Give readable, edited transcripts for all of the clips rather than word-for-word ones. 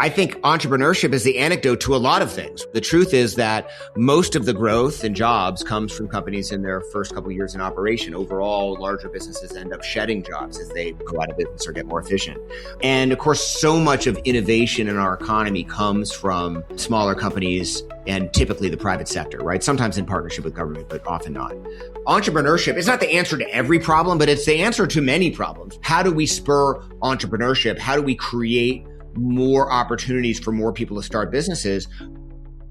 I think entrepreneurship is the antidote to a lot of things. The truth is that most of the growth in jobs comes from companies in their first couple of years in operation. Overall, larger businesses end up shedding jobs as they go out of business or get more efficient. And of course, so much of innovation in our economy comes from smaller companies and typically the private sector, right? Sometimes in partnership with government, but often not. Entrepreneurship is not the answer to every problem, but it's the answer to many problems. How do we spur entrepreneurship? How do we create more opportunities for more people to start businesses?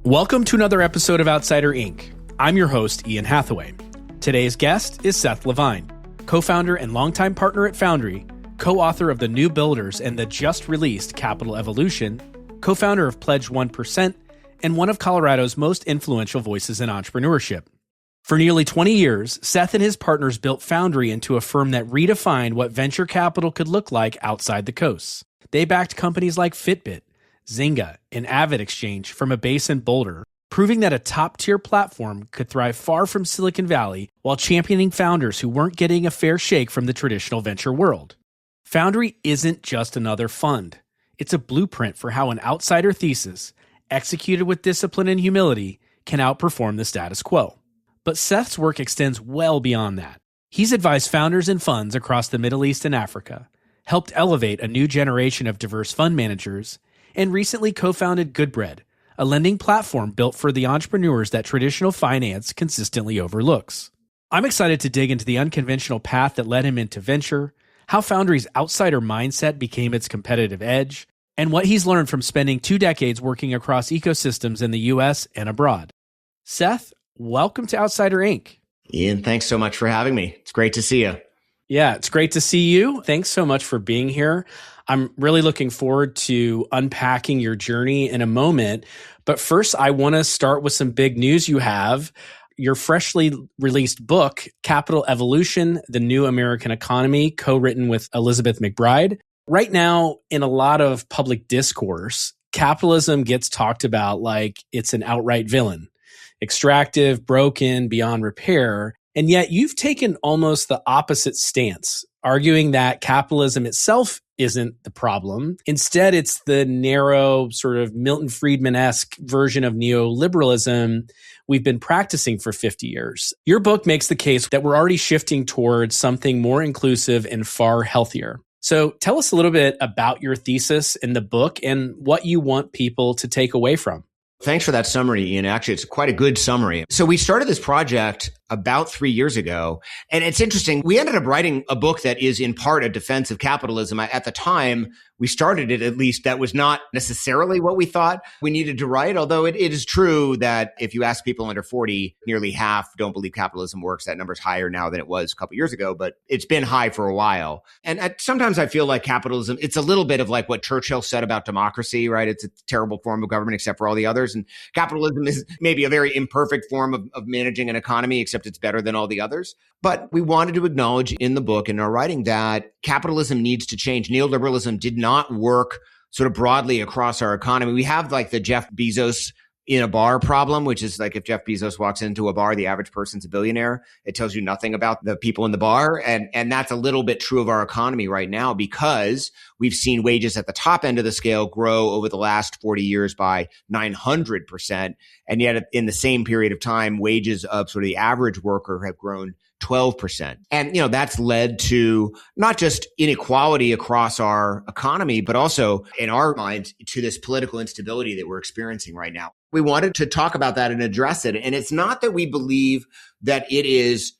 Welcome to another episode of Outsider Inc. I'm your host, Ian Hathaway. Today's guest is Seth Levine, co-founder and longtime partner at Foundry, co-author of The New Builders and the just-released Capital Evolution, co-founder of Pledge 1%, and one of Colorado's most influential voices in entrepreneurship. For nearly 20 years, Seth and his partners built Foundry into a firm that redefined what venture capital could look like outside the coasts. They backed companies like Fitbit, Zynga, and AvidXchange from a base in Boulder, proving that a top-tier platform could thrive far from Silicon Valley while championing founders who weren't getting a fair shake from the traditional venture world. Foundry isn't just another fund. It's a blueprint for how an outsider thesis, executed with discipline and humility, can outperform the status quo. But Seth's work extends well beyond that. He's advised founders and funds across the Middle East and Africa, helped elevate a new generation of diverse fund managers, and recently co-founded Goodbread, a lending platform built for the entrepreneurs that traditional finance consistently overlooks. I'm excited to dig into the unconventional path that led him into venture, how Foundry's outsider mindset became its competitive edge, and what he's learned from spending 2 decades working across ecosystems in the US and abroad. Seth, welcome to Outsider Inc. Ian, thanks so much for having me. It's great to see you. Yeah, it's great to see you. Thanks so much for being here. I'm really looking forward to unpacking your journey in a moment. But first, I want to start with some big news you have. Your freshly released book, Capital Evolution, The New American Economy, co-written with Elizabeth McBride. Right now, in a lot of public discourse, capitalism gets talked about like it's an outright villain, extractive, broken, beyond repair. And yet you've taken almost the opposite stance, arguing that capitalism itself isn't the problem. Instead, it's the narrow, sort of Milton Friedman-esque version of neoliberalism we've been practicing for 50 years. Your book makes the case that we're already shifting towards something more inclusive and far healthier. So tell us a little bit about your thesis in the book and what you want people to take away from. Thanks for that summary, Ian. Actually, it's quite a good summary. So we started this project about 3 years ago. And it's interesting. We ended up writing a book that is in part a defense of capitalism. At the time we started it, at least, that was not necessarily what we thought we needed to write. Although it is true that if you ask people under 40, nearly half don't believe capitalism works. That number's higher now than it was a couple years ago, but it's been high for a while. And sometimes I feel like capitalism, it's a little bit of like what Churchill said about democracy, right? It's a terrible form of government except for all the others. And capitalism is maybe a very imperfect form of managing an economy, except it's better than all the others. But we wanted to acknowledge in the book, in our writing, that capitalism needs to change. Neoliberalism did not work sort of broadly across our economy. We have like the Jeff Bezos in a bar problem, which is like if Jeff Bezos walks into a bar, the average person's a billionaire. It tells you nothing about the people in the bar. And that's a little bit true of our economy right now because we've seen wages at the top end of the scale grow over the last 40 years by 900%. And yet in the same period of time, wages of sort of the average worker have grown 12%. And, that's led to not just inequality across our economy, but also in our minds to this political instability that we're experiencing right now. We wanted to talk about that and address it. And it's not that we believe that it is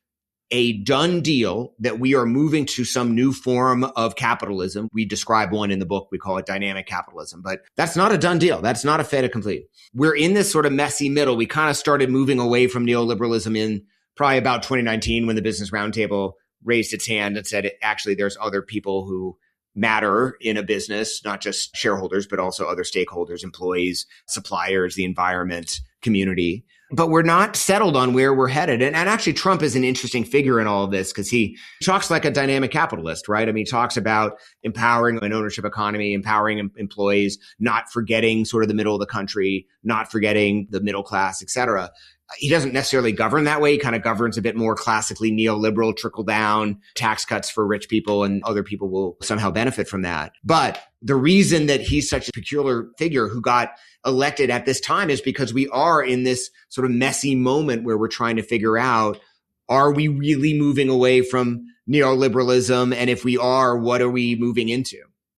a done deal, that we are moving to some new form of capitalism. We describe one in the book. We call it dynamic capitalism, but that's not a done deal. That's not a fait accompli. We're in this sort of messy middle. We kind of started moving away from neoliberalism in probably about 2019 when the Business Roundtable raised its hand and said, actually, there's other people who matter in a business, not just shareholders, but also other stakeholders, employees, suppliers, the environment, community. But we're not settled on where we're headed. And actually, Trump is an interesting figure in all of this because he talks like a dynamic capitalist, right? I mean, he talks about empowering an ownership economy, empowering employees, not forgetting sort of the middle of the country, not forgetting the middle class, et cetera. He doesn't necessarily govern that way. He kind of governs a bit more classically neoliberal, trickle down, tax cuts for rich people, and other people will somehow benefit from that. But the reason that he's such a peculiar figure who got elected at this time is because we are in this sort of messy moment where we're trying to figure out, are we really moving away from neoliberalism? And if we are, what are we moving into?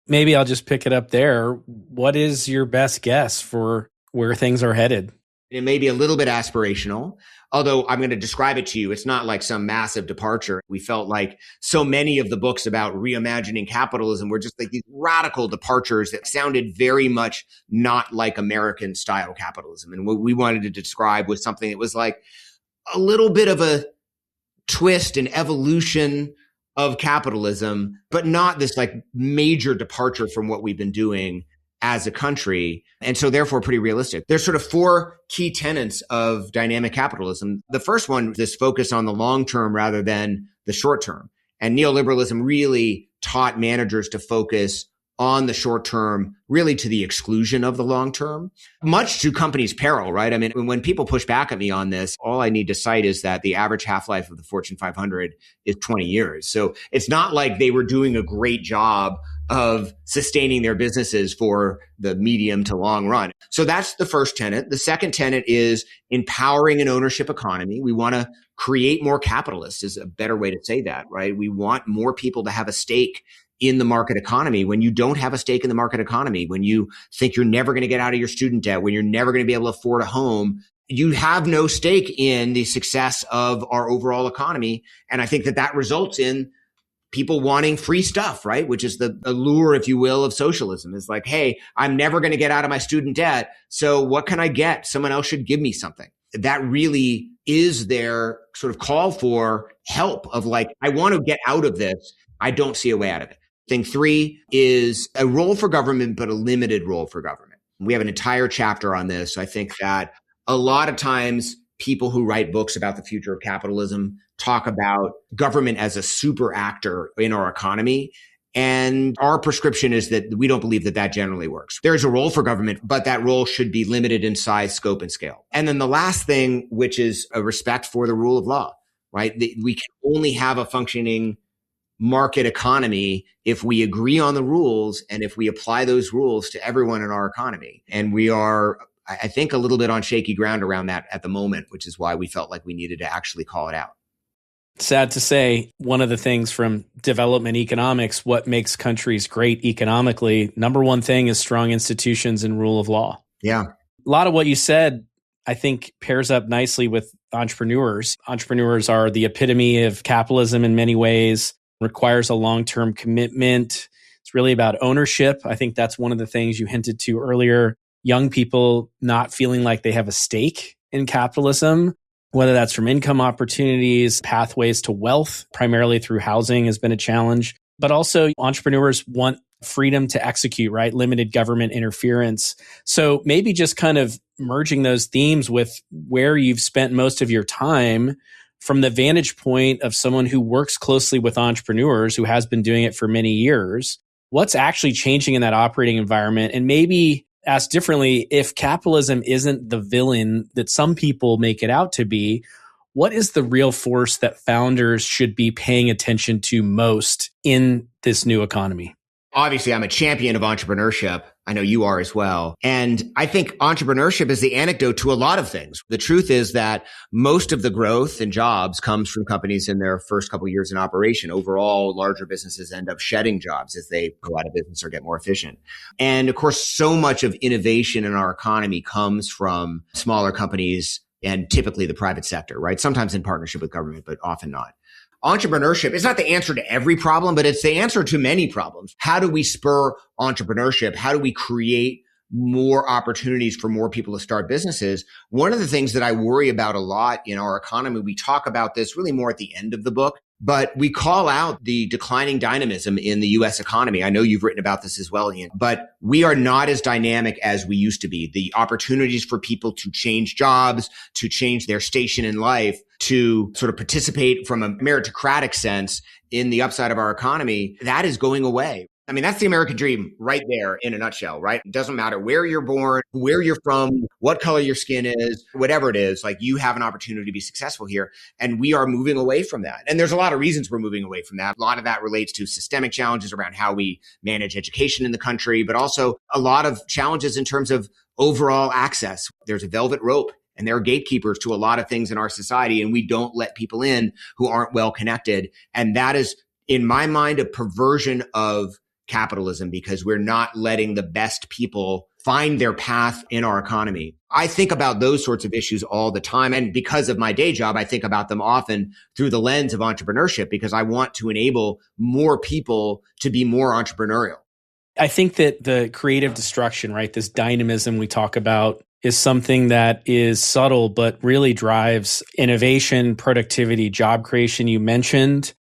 Maybe I'll just pick it up there. What is your best guess for where things are headed? It may be a little bit aspirational, although I'm going to describe it to you. It's not like some massive departure. We felt like so many of the books about reimagining capitalism were just like these radical departures that sounded very much not like American style capitalism. And what we wanted to describe was something that was like a little bit of a twist and evolution of capitalism, but not this like major departure from what we've been doing as a country. And so therefore pretty realistic. There's sort of four key tenets of dynamic capitalism. The first one, this focus on the long term rather than the short term. And neoliberalism really taught managers to focus on the short term, really to the exclusion of the long term, much to companies' peril, right? I mean, when people push back at me on this, all I need to cite is that the average half-life of the Fortune 500 is 20 years. So it's not like they were doing a great job of sustaining their businesses for the medium to long run. So that's the first tenet. The second tenet is empowering an ownership economy. We want to create more capitalists is a better way to say that, right? We want more people to have a stake in the market economy. When you don't have a stake in the market economy, when you think you're never going to get out of your student debt, when you're never going to be able to afford a home, you have no stake in the success of our overall economy. And I think that that results in people wanting free stuff, right? Which is the allure, if you will, of socialism. It's like, hey, I'm never going to get out of my student debt. So what can I get? Someone else should give me something. That really is their sort of call for help of like, I want to get out of this. I don't see a way out of it. Thing three is a role for government, but a limited role for government. We have an entire chapter on this. I think that a lot of times people who write books about the future of capitalism talk about government as a super actor in our economy. And our prescription is that we don't believe that that generally works. There's a role for government, but that role should be limited in size, scope, and scale. And then the last thing, which is a respect for the rule of law, right? We can only have a functioning market economy if we agree on the rules and if we apply those rules to everyone in our economy. And we are, I think, a little bit on shaky ground around that at the moment, which is why we felt like we needed to actually call it out. Sad to say, one of the things from development economics, what makes countries great economically, number one thing is strong institutions and rule of law. Yeah. A lot of what you said, I think, pairs up nicely with entrepreneurs. Entrepreneurs are the epitome of capitalism in many ways, requires a long-term commitment. It's really about ownership. I think that's one of the things you hinted to earlier. Young people not feeling like they have a stake in capitalism, whether that's from income opportunities, pathways to wealth, primarily through housing has been a challenge. But also entrepreneurs want freedom to execute, right? Limited government interference. So maybe just kind of merging those themes with where you've spent most of your time from the vantage point of someone who works closely with entrepreneurs, who has been doing it for many years. What's actually changing in that operating environment? And maybe asked differently, if capitalism isn't the villain that some people make it out to be, what is the real force that founders should be paying attention to most in this new economy? Obviously, I'm a champion of entrepreneurship. I know you are as well. And I think entrepreneurship is the antidote to a lot of things. The truth is that most of the growth in jobs comes from companies in their first couple of years in operation. Overall, larger businesses end up shedding jobs as they go out of business or get more efficient. And of course, so much of innovation in our economy comes from smaller companies and typically the private sector, right? Sometimes in partnership with government, but often not. Entrepreneurship is not the answer to every problem, but it's the answer to many problems. How do we spur entrepreneurship? How do we create more opportunities for more people to start businesses? One of the things that I worry about a lot in our economy, we talk about this really more at the end of the book, but we call out the declining dynamism in the US economy. I know you've written about this as well, Ian, but we are not as dynamic as we used to be. The opportunities for people to change jobs, to change their station in life, to sort of participate from a meritocratic sense in the upside of our economy, that is going away. I mean, that's the American dream right there in a nutshell, right? It doesn't matter where you're born, where you're from, what color your skin is, whatever it is, like you have an opportunity to be successful here. And we are moving away from that. And there's a lot of reasons we're moving away from that. A lot of that relates to systemic challenges around how we manage education in the country, but also a lot of challenges in terms of overall access. There's a velvet rope. And there are gatekeepers to a lot of things in our society, and we don't let people in who aren't well connected. And that is, in my mind, a perversion of capitalism because we're not letting the best people find their path in our economy. I think about those sorts of issues all the time. And because of my day job, I think about them often through the lens of entrepreneurship because I want to enable more people to be more entrepreneurial. I think that the creative destruction, right, this dynamism we talk about is something that is subtle, but really drives innovation, productivity, job creation you mentioned.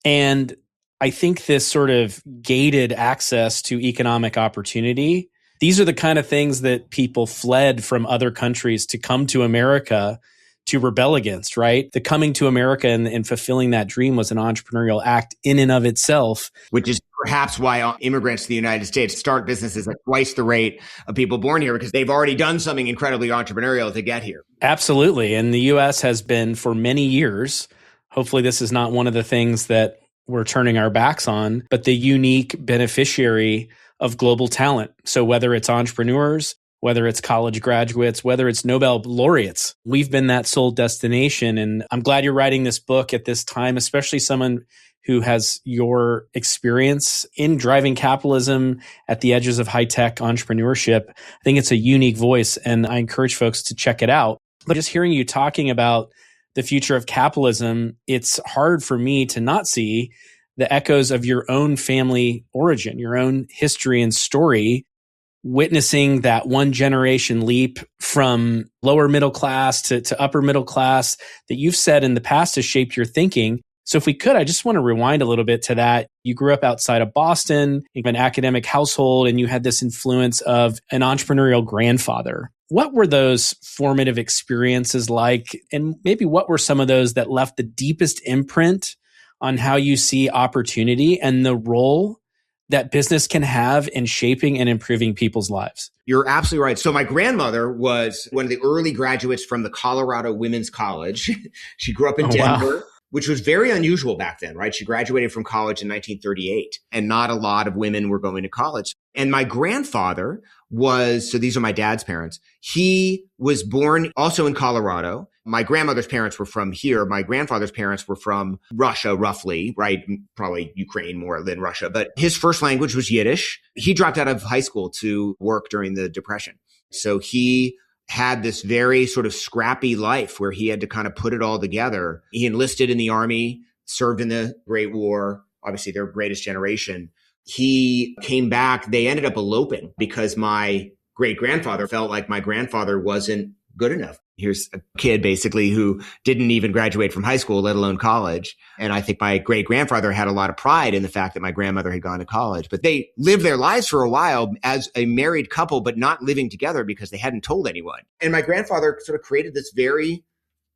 And I think this sort of gated access to economic opportunity, these are the kind of things that people fled from other countries to come to America to rebel against, right? The coming to America and fulfilling that dream was an entrepreneurial act in and of itself. Which is perhaps why immigrants to the United States start businesses at twice the rate of people born here because they've already done something incredibly entrepreneurial to get here. Absolutely. And the U.S. has been for many years, hopefully this is not one of the things that we're turning our backs on, but the unique beneficiary of global talent. So whether it's entrepreneurs, whether it's college graduates, whether it's Nobel laureates, we've been that sole destination. And I'm glad you're writing this book at this time, especially someone who has your experience in driving capitalism at the edges of high-tech entrepreneurship. I think it's a unique voice, and I encourage folks to check it out. But just hearing you talking about the future of capitalism, it's hard for me to not see the echoes of your own family origin, your own history and story, witnessing that one generation leap from lower middle class to upper middle class that you've said in the past has shaped your thinking. So if we could, I just want to rewind a little bit to that. You grew up outside of Boston, in an academic household, and you had this influence of an entrepreneurial grandfather. What were those formative experiences like? And maybe what were some of those that left the deepest imprint on how you see opportunity and the role that business can have in shaping and improving people's lives? You're absolutely right. So my grandmother was one of the early graduates from the Colorado Women's College. She grew up in Denver. Wow. Which was very unusual back then, right? She graduated from college in 1938, and not a lot of women were going to college. And my grandfather so these are my dad's parents. He was born also in Colorado. My grandmother's parents were from here. My grandfather's parents were from Russia, roughly, right? Probably Ukraine more than Russia. But his first language was Yiddish. He dropped out of high school to work during the Depression. So he had this very sort of scrappy life where he had to kind of put it all together. He enlisted in the army, served in the Great War, obviously their greatest generation. He came back. They ended up eloping because my great-grandfather felt like my grandfather wasn't good enough. Here's a kid basically who didn't even graduate from high school, let alone college. And I think my great-grandfather had a lot of pride in the fact that my grandmother had gone to college. But they lived their lives for a while as a married couple, but not living together because they hadn't told anyone. And my grandfather sort of created this very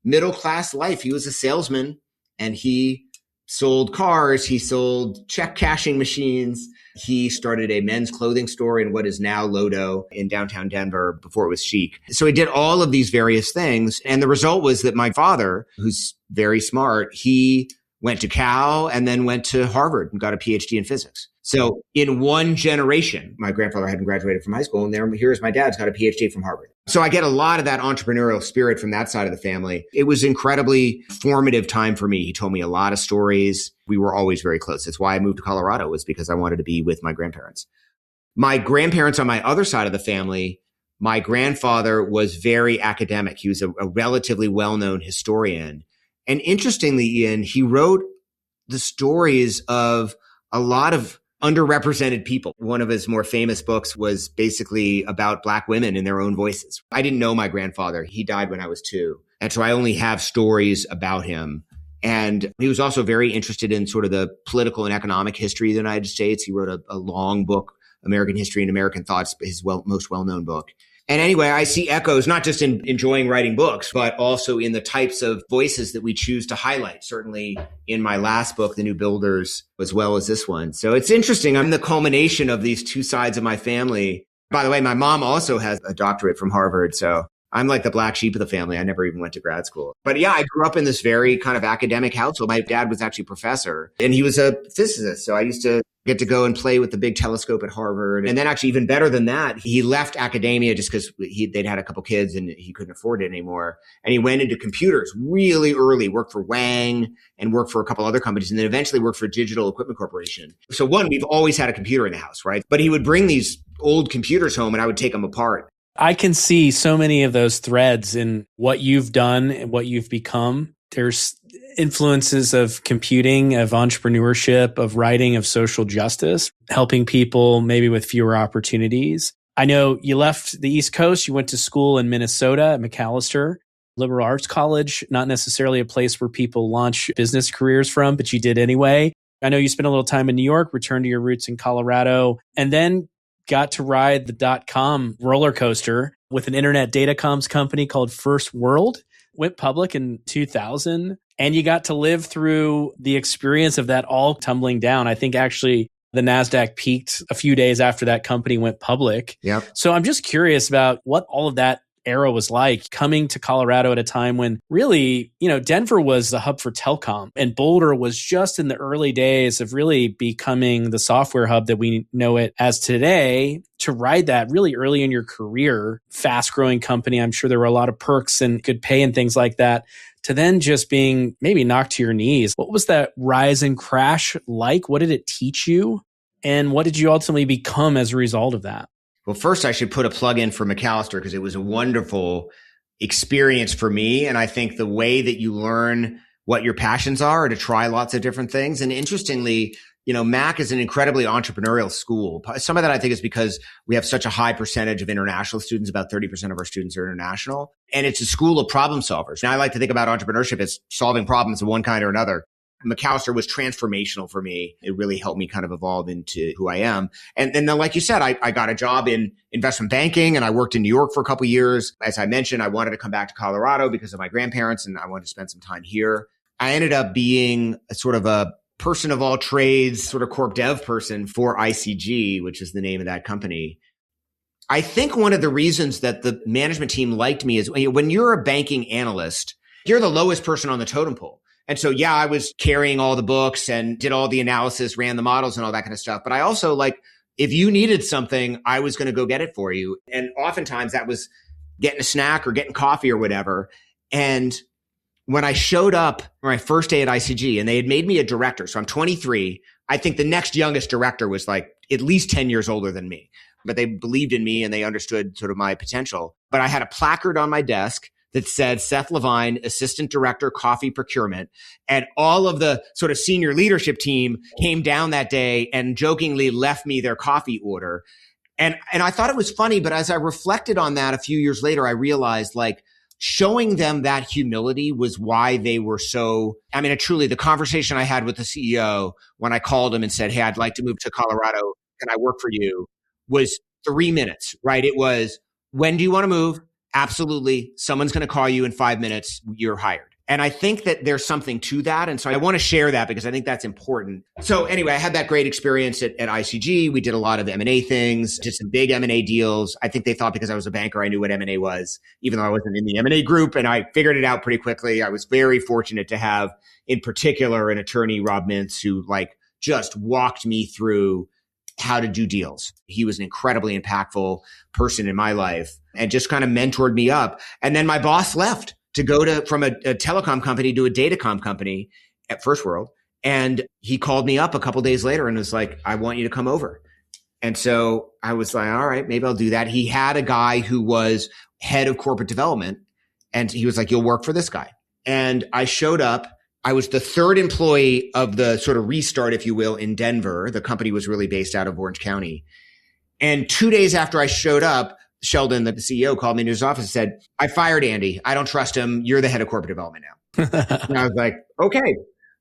middle-class life. He was a salesman and he sold cars. He sold check cashing machines. He started a men's clothing store in what is now Lodo in downtown Denver before it was chic. So he did all of these various things. And the result was that my father, who's very smart, he went to Cal and then went to Harvard and got a PhD in physics. So in one generation, my grandfather hadn't graduated from high school, and here's my dad's got a PhD from Harvard. So I get a lot of that entrepreneurial spirit from that side of the family. It was incredibly formative time for me. He told me a lot of stories. We were always very close. That's why I moved to Colorado, was because I wanted to be with my grandparents. My grandparents on my other side of the family, my grandfather was very academic. He was a relatively well-known historian. And interestingly, Ian, he wrote the stories of a lot of underrepresented people. One of his more famous books was basically about Black women in their own voices. I didn't know my grandfather. He died when I was 2. And so I only have stories about him. And he was also very interested in sort of the political and economic history of the United States. He wrote a long book, American History and American Thoughts, his most well-known book. And anyway, I see echoes, not just in enjoying writing books, but also in the types of voices that we choose to highlight, certainly in my last book, The New Builders, as well as this one. So it's interesting. I'm the culmination of these two sides of my family. By the way, my mom also has a doctorate from Harvard. So I'm like the black sheep of the family. I never even went to grad school. But yeah, I grew up in this very kind of academic household. My dad was actually a professor and he was a physicist. So I used to get to go and play with the big telescope at Harvard. And then actually even better than that, he left academia just because they'd had a couple kids and he couldn't afford it anymore. And he went into computers really early, worked for Wang and worked for a couple other companies, and then eventually worked for Digital Equipment Corporation. So one, we've always had a computer in the house, right? But he would bring these old computers home and I would take them apart. I can see so many of those threads in what you've done and what you've become. There's influences of computing, of entrepreneurship, of writing, of social justice, helping people maybe with fewer opportunities. I know you left the East Coast. You went to school in Minnesota at Macalester Liberal Arts College, not necessarily a place where people launch business careers from, but you did anyway. I know you spent a little time in New York, returned to your roots in Colorado, and then got to ride the .com roller coaster with an internet datacomms company called First World. Went public in 2000, and you got to live through the experience of that all tumbling down. I think actually the NASDAQ peaked a few days after that company went public. Yep. So I'm just curious about what all of that era was like, coming to Colorado at a time when really, Denver was the hub for telecom and Boulder was just in the early days of really becoming the software hub that we know it as today. To ride that really early in your career, fast growing company, I'm sure there were a lot of perks and good pay and things like that, to then just being maybe knocked to your knees. What was that rise and crash like? What did it teach you? And what did you ultimately become as a result of that? Well, first, I should put a plug in for Macalester because it was a wonderful experience for me. And I think the way that you learn what your passions are to try lots of different things. And interestingly, Mac is an incredibly entrepreneurial school. Some of that I think is because we have such a high percentage of international students. About 30% of our students are international. And it's a school of problem solvers. Now, I like to think about entrepreneurship as solving problems of one kind or another. Macalester was transformational for me. It really helped me kind of evolve into who I am. And then, like you said, I got a job in investment banking and I worked in New York for a couple of years. As I mentioned, I wanted to come back to Colorado because of my grandparents and I wanted to spend some time here. I ended up being a sort of a person of all trades, sort of corp dev person for ICG, which is the name of that company. I think one of the reasons that the management team liked me is when you're a banking analyst, you're the lowest person on the totem pole. And so, yeah, I was carrying all the books and did all the analysis, ran the models and all that kind of stuff. But I also if you needed something, I was going to go get it for you. And oftentimes that was getting a snack or getting coffee or whatever. And when I showed up my first day at ICG and they had made me a director, so I'm 23, I think the next youngest director was at least 10 years older than me. But they believed in me and they understood sort of my potential. But I had a placard on my desk that said Seth Levine, Assistant Director, Coffee Procurement. And all of the sort of senior leadership team came down that day and jokingly left me their coffee order. And I thought it was funny, but as I reflected on that a few years later, I realized showing them that humility was why they were so, truly the conversation I had with the CEO when I called him and said, hey, I'd like to move to Colorado. Can I work for you? Was 3 minutes, right? It was, when do you want to move? Absolutely. Someone's going to call you in 5 minutes. You're hired. And I think that there's something to that. And so I want to share that because I think that's important. So anyway, I had that great experience at ICG. We did a lot of M&A things, did some big M&A deals. I think they thought because I was a banker, I knew what M&A was, even though I wasn't in the M&A group. And I figured it out pretty quickly. I was very fortunate to have, in particular, an attorney, Rob Mintz, who just walked me through how to do deals. He was an incredibly impactful person in my life and just kind of mentored me up. And then my boss left to go from a telecom company to a datacom company at First World. And he called me up a couple of days later and was like, I want you to come over. And so I was like, all right, maybe I'll do that. He had a guy who was head of corporate development and he was like, you'll work for this guy. And I showed up. I was the third employee of the sort of restart, if you will, in Denver. The company was really based out of Orange County. And 2 days after I showed up, Sheldon, the CEO, called me into his office and said, I fired Andy. I don't trust him. You're the head of corporate development now. And I was like, okay,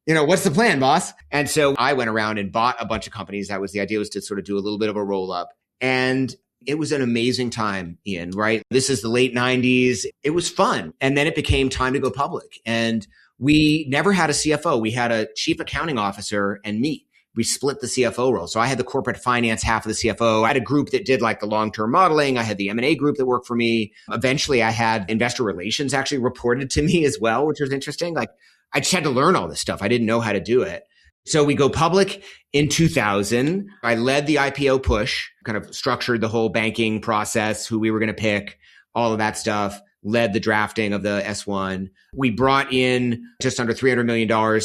what's the plan, boss? And so I went around and bought a bunch of companies. That was the idea, was to sort of do a little bit of a roll up. And It was an amazing time, Ian, right? This is the late 90s. It was fun. And then it became time to go public. And we never had a CFO. We had a chief accounting officer and me. We split the CFO role. So I had the corporate finance half of the CFO. I had a group that did like the long-term modeling. I had the M&A group that worked for me. Eventually I had investor relations actually reported to me as well, which was interesting. Like I just had to learn all this stuff. I didn't know how to do it. So we go public in 2000. I led the IPO push, kind of structured the whole banking process, who we were going to pick, all of that stuff, led the drafting of the S1. We brought in just under $300 million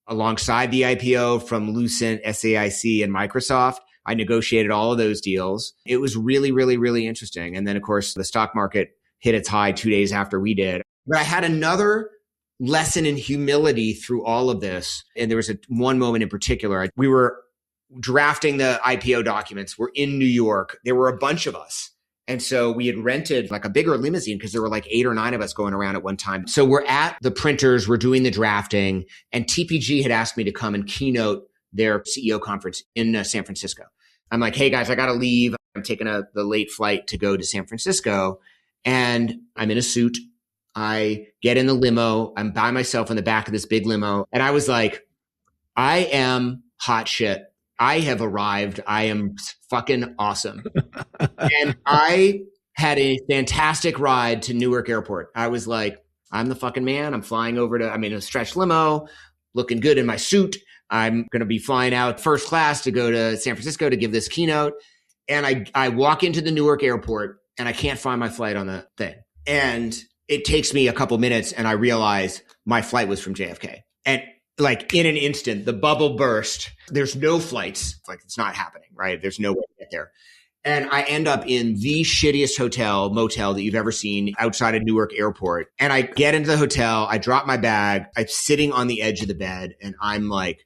alongside the IPO from Lucent, SAIC, and Microsoft. I negotiated all of those deals. It was really, really, really interesting. And then, of course, the stock market hit its high 2 days after we did. But I had another lesson in humility through all of this. And there was one moment in particular. We were drafting the IPO documents. We're in New York. There were a bunch of us. And so we had rented like a bigger limousine because there were like 8 or 9 of us going around at one time. So we're at the printers, we're doing the drafting, and TPG had asked me to come and keynote their CEO conference in San Francisco. I'm like, hey guys, I got to leave. I'm taking the late flight to go to San Francisco, and I'm in a suit. I get in the limo. I'm by myself in the back of this big limo. And I was like, I am hot shit. I have arrived. I am fucking awesome. And I had a fantastic ride to Newark Airport. I was like, I'm the fucking man. I'm flying I'm in a stretch limo, looking good in my suit. I'm going to be flying out first class to go to San Francisco to give this keynote. And I walk into the Newark Airport and I can't find my flight on the thing. And it takes me a couple minutes and I realize my flight was from JFK. And like in an instant, the bubble burst. There's no flights. Like it's not happening, right? There's no way to get there. And I end up in the shittiest motel that you've ever seen outside of Newark Airport. And I get into the hotel. I drop my bag. I'm sitting on the edge of the bed. And I'm like,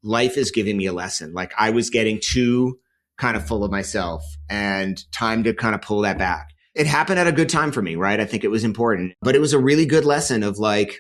life is giving me a lesson. Like I was getting too kind of full of myself and time to kind of pull that back. It happened at a good time for me, right? I think it was important. But it was a really good lesson of like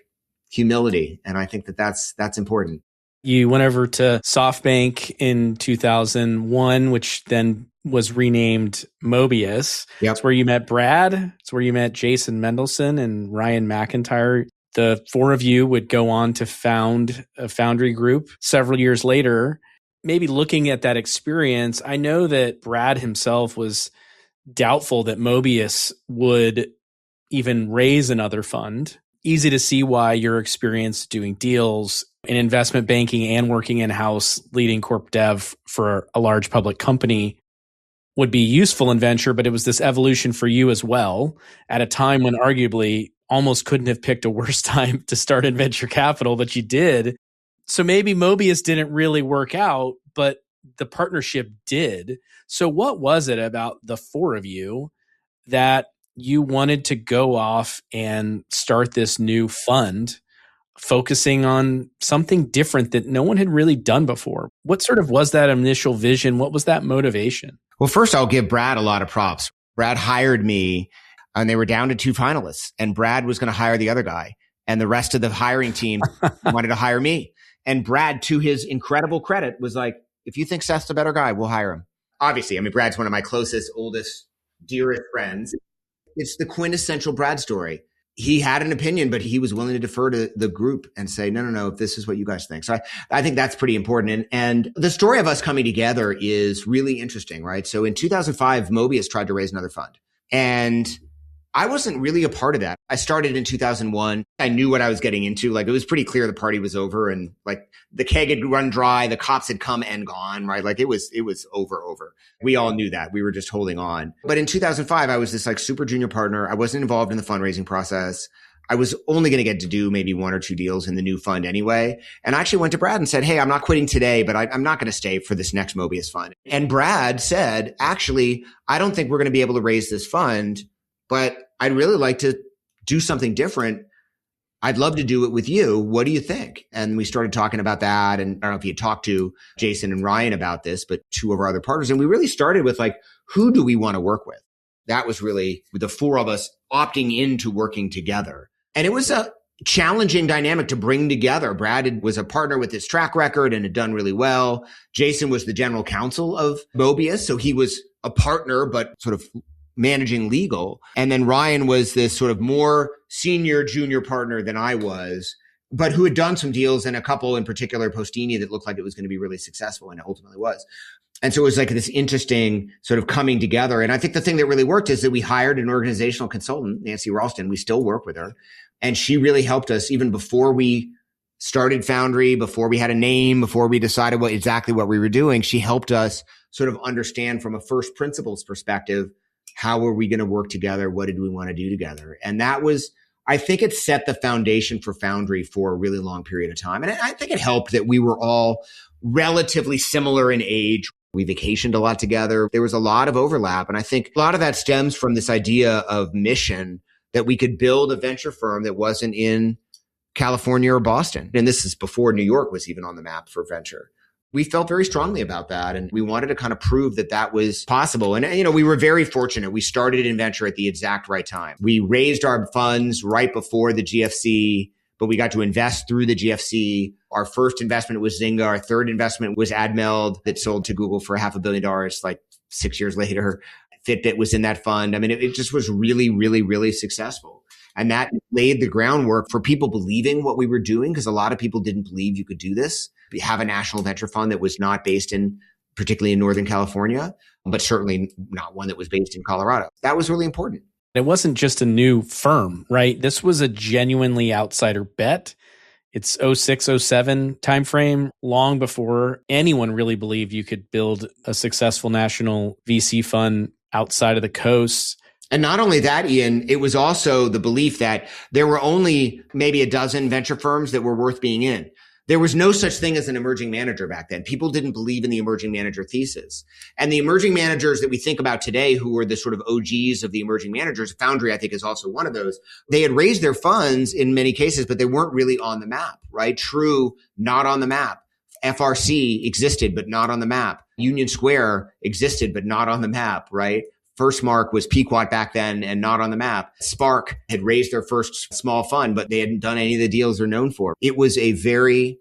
humility. And I think that's important. You went over to SoftBank in 2001, which then was renamed Mobius. Yep. It's where you met Brad. It's where you met Jason Mendelson and Ryan McIntyre. The 4 of you would go on to found a Foundry group several years later. Maybe looking at that experience, I know that Brad himself was doubtful that Mobius would even raise another fund. Easy to see why your experience doing deals in investment banking and working in-house leading corp dev for a large public company would be useful in venture, but it was this evolution for you as well at a time when arguably almost couldn't have picked a worse time to start in venture capital, but you did. So maybe Mobius didn't really work out, but the partnership did. So what was it about the 4 of you that you wanted to go off and start this new fund focusing on something different that no one had really done before? What sort of was that initial vision? What was that motivation? Well, first, I'll give Brad a lot of props. Brad hired me and they were down to 2 finalists, and Brad was going to hire the other guy. And the rest of the hiring team wanted to hire me. And Brad, to his incredible credit, was like, if you think Seth's a better guy, we'll hire him. Obviously, I mean, Brad's one of my closest, oldest, dearest friends. It's the quintessential Brad story. He had an opinion, but he was willing to defer to the group and say, no, if this is what you guys think. So I think that's pretty important. And the story of us coming together is really interesting, right? So in 2005, Mobius tried to raise another fund. And I wasn't really a part of that. I started in 2001. I knew what I was getting into. Like it was pretty clear the party was over and like the keg had run dry. The cops had come and gone, right? Like it was over. We all knew that. We were just holding on. But in 2005, I was this like super junior partner. I wasn't involved in the fundraising process. I was only going to get to do maybe 1 or 2 deals in the new fund anyway. And I actually went to Brad and said, hey, I'm not quitting today, but I'm not going to stay for this next Mobius fund. And Brad said, actually, I don't think we're going to be able to raise this fund, but I'd really like to do something different. I'd love to do it with you. What do you think? And we started talking about that. And I don't know if you talked to Jason and Ryan about this, but 2 of our other partners. And we really started with like, who do we want to work with? That was really the 4 of us opting into working together. And it was a challenging dynamic to bring together. Brad was a partner with his track record and had done really well. Jason was the general counsel of Mobius. So he was a partner, but sort of managing legal. And then Ryan was this sort of more senior junior partner than I was, but who had done some deals, and a couple in particular, Postini, that looked like it was going to be really successful, and it ultimately was. And so it was like this interesting sort of coming together. And I think the thing that really worked is that we hired an organizational consultant, Nancy Ralston. We still work with her. And she really helped us even before we started Foundry, before we had a name, before we decided exactly what we were doing. She helped us sort of understand from a first principles perspective, how are we going to work together? What did we want to do together? And that was, I think it set the foundation for Foundry for a really long period of time. And I think it helped that we were all relatively similar in age. We vacationed a lot together. There was a lot of overlap. And I think a lot of that stems from this idea of mission, that we could build a venture firm that wasn't in California or Boston. And this is before New York was even on the map for venture. We felt very strongly about that. And we wanted to kind of prove that that was possible. And, we were very fortunate. We started in venture at the exact right time. We raised our funds right before the GFC, but we got to invest through the GFC. Our first investment was Zynga. Our third investment was AdMeld that sold to Google for $500 million like 6 years later. Fitbit was in that fund. I mean, it just was really, really, really successful. And that laid the groundwork for people believing what we were doing, because a lot of people didn't believe you could do this. We have a national venture fund that was not based particularly in Northern California, but certainly not one that was based in Colorado. That was really important. It wasn't just a new firm, right? This was a genuinely outsider bet. It's 06, 07 timeframe, long before anyone really believed you could build a successful national VC fund outside of the coast. And not only that, Ian, it was also the belief that there were only maybe a dozen venture firms that were worth being in. There was no such thing as an emerging manager back then. People didn't believe in the emerging manager thesis. And the emerging managers that we think about today, who were the sort of OGs of the emerging managers, Foundry, I think, is also one of those. They had raised their funds in many cases, but they weren't really on the map, right? True, not on the map. FRC existed, but not on the map. Union Square existed, but not on the map, right? First Mark was Pequot back then and not on the map. Spark had raised their first small fund, but they hadn't done any of the deals they're known for. It was a very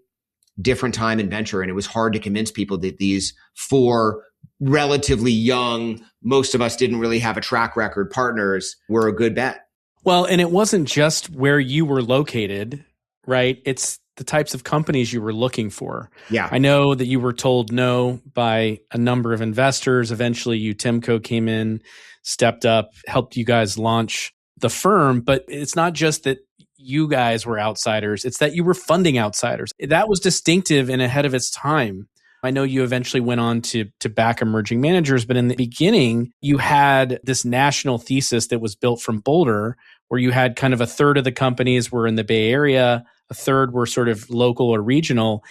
different time in venture, and it was hard to convince people that these four relatively young, most of us didn't really have a track record partners were a good bet. Well, and it wasn't just where you were located, right? It's the types of companies you were looking for. Yeah. I know that you were told no by a number of investors. Eventually, Timco came in, stepped up, helped you guys launch the firm. But it's not just that you guys were outsiders. It's that you were funding outsiders. That was distinctive and ahead of its time. I know you eventually went on to back emerging managers, but in the beginning, you had this national thesis that was built from Boulder, where you had kind of a third of the companies were in the Bay Area, a third were sort of local or regional,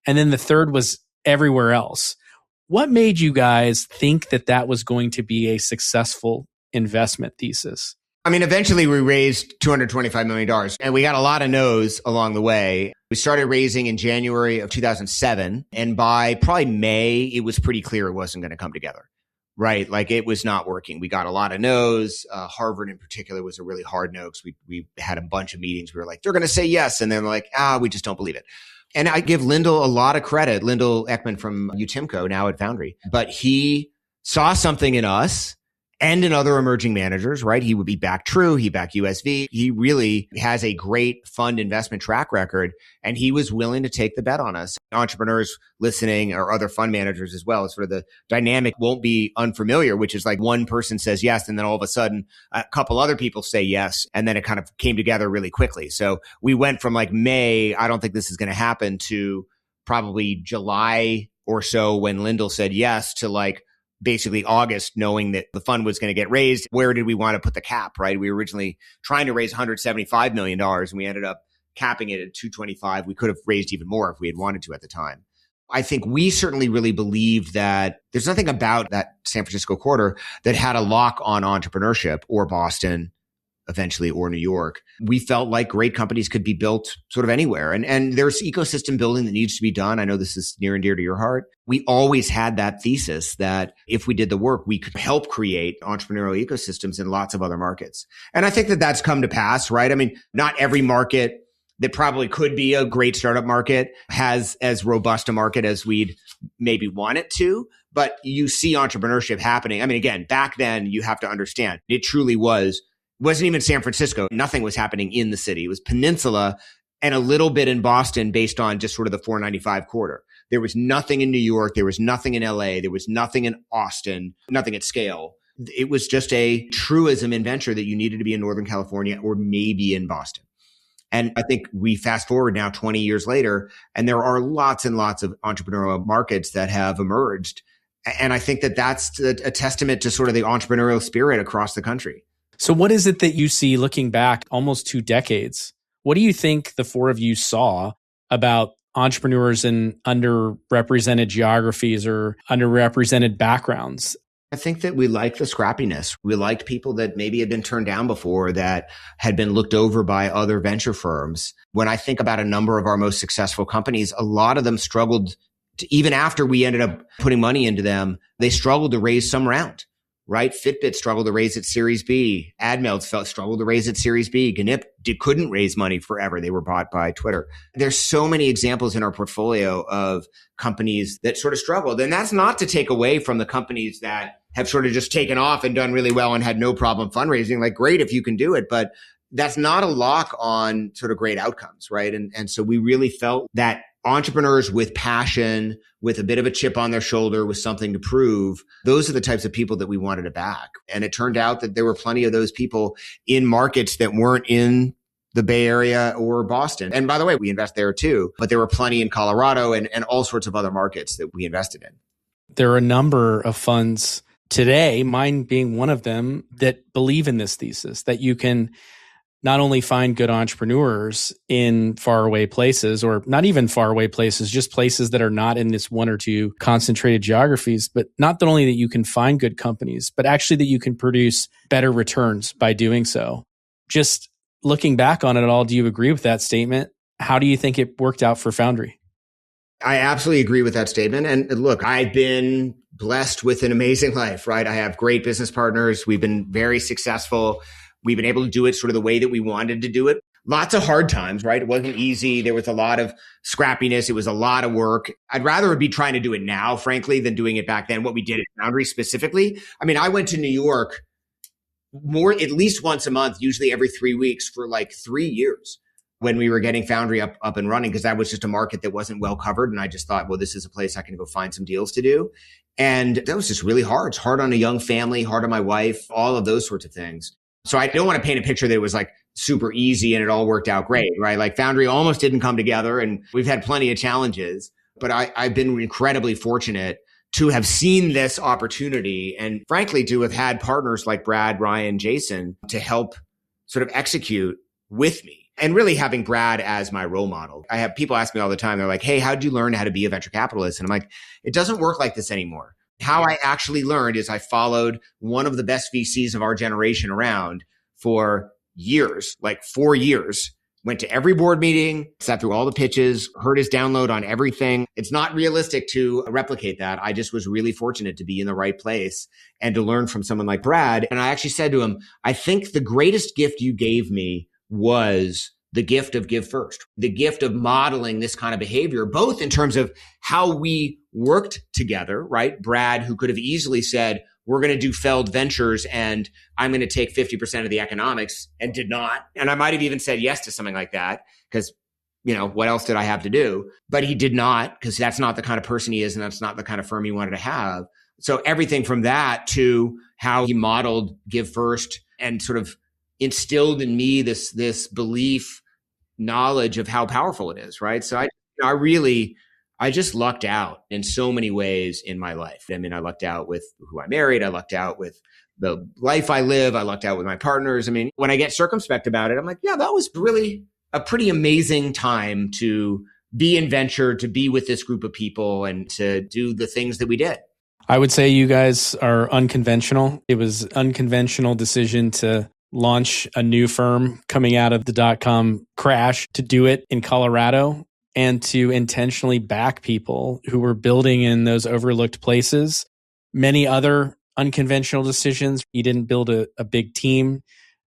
and then the third was everywhere else. What made you guys think that that was going to be a successful investment thesis? I mean, eventually we raised $225 million, and we got a lot of no's along the way. We started raising in January of 2007, and by probably May, it was pretty clear it wasn't going to come together, right? Like it was not working. We got a lot of no's. Harvard in particular was a really hard no, because we had a bunch of meetings. We were like, they're going to say yes. And then like, we just don't believe it. And I give Lyndall a lot of credit, Lyndall Ekman from Timco, now at Foundry, but he saw something in us and in other emerging managers, right? He would be back True. He backed USV. He really has a great fund investment track record, and he was willing to take the bet on us. Entrepreneurs listening, or other fund managers as well, sort of the dynamic won't be unfamiliar, which is like one person says yes, and then all of a sudden a couple other people say yes, and then it kind of came together really quickly. So we went from like May, I don't think this is going to happen, to probably July or so when Lyndall said yes, to like basically August, knowing that the fund was going to get raised. Where did we want to put the cap, right? We were originally trying to raise $175 million, and we ended up capping it at 225. We could have raised even more if we had wanted to at the time. I think we certainly really believed that there's nothing about that San Francisco quarter that had a lock on entrepreneurship, or Boston eventually, or New York. We felt like great companies could be built sort of anywhere. And there's ecosystem building that needs to be done. I know this is near and dear to your heart. We always had that thesis that if we did the work, we could help create entrepreneurial ecosystems in lots of other markets. And I think that that's come to pass, right? I mean, not every market that probably could be a great startup market has as robust a market as we'd maybe want it to, but you see entrepreneurship happening. I mean, again, back then you have to understand it truly wasn't even San Francisco. Nothing was happening in the city. It was Peninsula and a little bit in Boston based on just sort of the 495 corridor. There was nothing in New York. There was nothing in LA. There was nothing in Austin, nothing at scale. It was just a truism in venture that you needed to be in Northern California or maybe in Boston. And I think we fast forward now 20 years later, and there are lots and lots of entrepreneurial markets that have emerged. And I think that that's a testament to sort of the entrepreneurial spirit across the country. So what is it that you see looking back almost 2 decades? What do you think the four of you saw about entrepreneurs in underrepresented geographies or underrepresented backgrounds? I think that we like the scrappiness. We liked people that maybe had been turned down before, that had been looked over by other venture firms. When I think about a number of our most successful companies, a lot of them struggled to, even after we ended up putting money into them, they struggled to raise some round, right? Fitbit struggled to raise its Series B. AdMeld struggled to raise its Series B. Ganip couldn't raise money forever. They were bought by Twitter. There's so many examples in our portfolio of companies that sort of struggled. And that's not to take away from the companies that have sort of just taken off and done really well and had no problem fundraising. Like, great if you can do it, but that's not a lock on sort of great outcomes, right? And so we really felt that entrepreneurs with passion, with a bit of a chip on their shoulder, with something to prove, those are the types of people that we wanted to back. And it turned out that there were plenty of those people in markets that weren't in the Bay Area or Boston. And by the way, we invest there too, but there were plenty in Colorado and all sorts of other markets that we invested in. There are a number of funds today, mine being one of them, that believe in this thesis that you can not only find good entrepreneurs in faraway places, or not even faraway places, just places that are not in this one or two concentrated geographies, but not that only that you can find good companies, but actually that you can produce better returns by doing so. Just looking back on it all, do you agree with that statement? How do you think it worked out for Foundry? I absolutely agree with that statement. And look, I've been blessed with an amazing life, right? I have great business partners. We've been very successful. We've been able to do it sort of the way that we wanted to do it. Lots of hard times, right? It wasn't easy. There was a lot of scrappiness. It was a lot of work. I'd rather be trying to do it now, frankly, than doing it back then, what we did at Foundry specifically. I mean, I went to New York at least once a month, usually every 3 weeks for like 3 years when we were getting Foundry up and running, because that was just a market that wasn't well covered. And I just thought, well, this is a place I can go find some deals to do. And that was just really hard. It's hard on a young family, hard on my wife, all of those sorts of things. So I don't want to paint a picture that it was like super easy and it all worked out great, right? Like Foundry almost didn't come together and we've had plenty of challenges, but I've been incredibly fortunate to have seen this opportunity and frankly, to have had partners like Brad, Ryan, Jason to help sort of execute with me. And really having Brad as my role model. I have people ask me all the time, they're like, hey, how'd you learn how to be a venture capitalist? And I'm like, it doesn't work like this anymore. How I actually learned is I followed one of the best VCs of our generation around for years, like 4 years, went to every board meeting, sat through all the pitches, heard his download on everything. It's not realistic to replicate that. I just was really fortunate to be in the right place and to learn from someone like Brad. And I actually said to him, I think the greatest gift you gave me was the gift of give first, the gift of modeling this kind of behavior, both in terms of how we worked together, right? Brad, who could have easily said, we're going to do failed ventures and I'm going to take 50% of the economics, and did not. And I might have even said yes to something like that because, what else did I have to do? But he did not, because that's not the kind of person he is and that's not the kind of firm he wanted to have. So everything from that to how he modeled give first and sort of instilled in me this belief, knowledge of how powerful it is, right? So I just lucked out in so many ways in my life. I mean, I lucked out with who I married. I lucked out with the life I live. I lucked out with my partners. I mean, when I get circumspect about it, I'm like, yeah, that was really a pretty amazing time to be in venture, to be with this group of people and to do the things that we did. I would say you guys are unconventional. It was an unconventional decision to launch a new firm coming out of the dot-com crash, to do it in Colorado and to intentionally back people who were building in those overlooked places. Many other unconventional decisions. You didn't build a big team,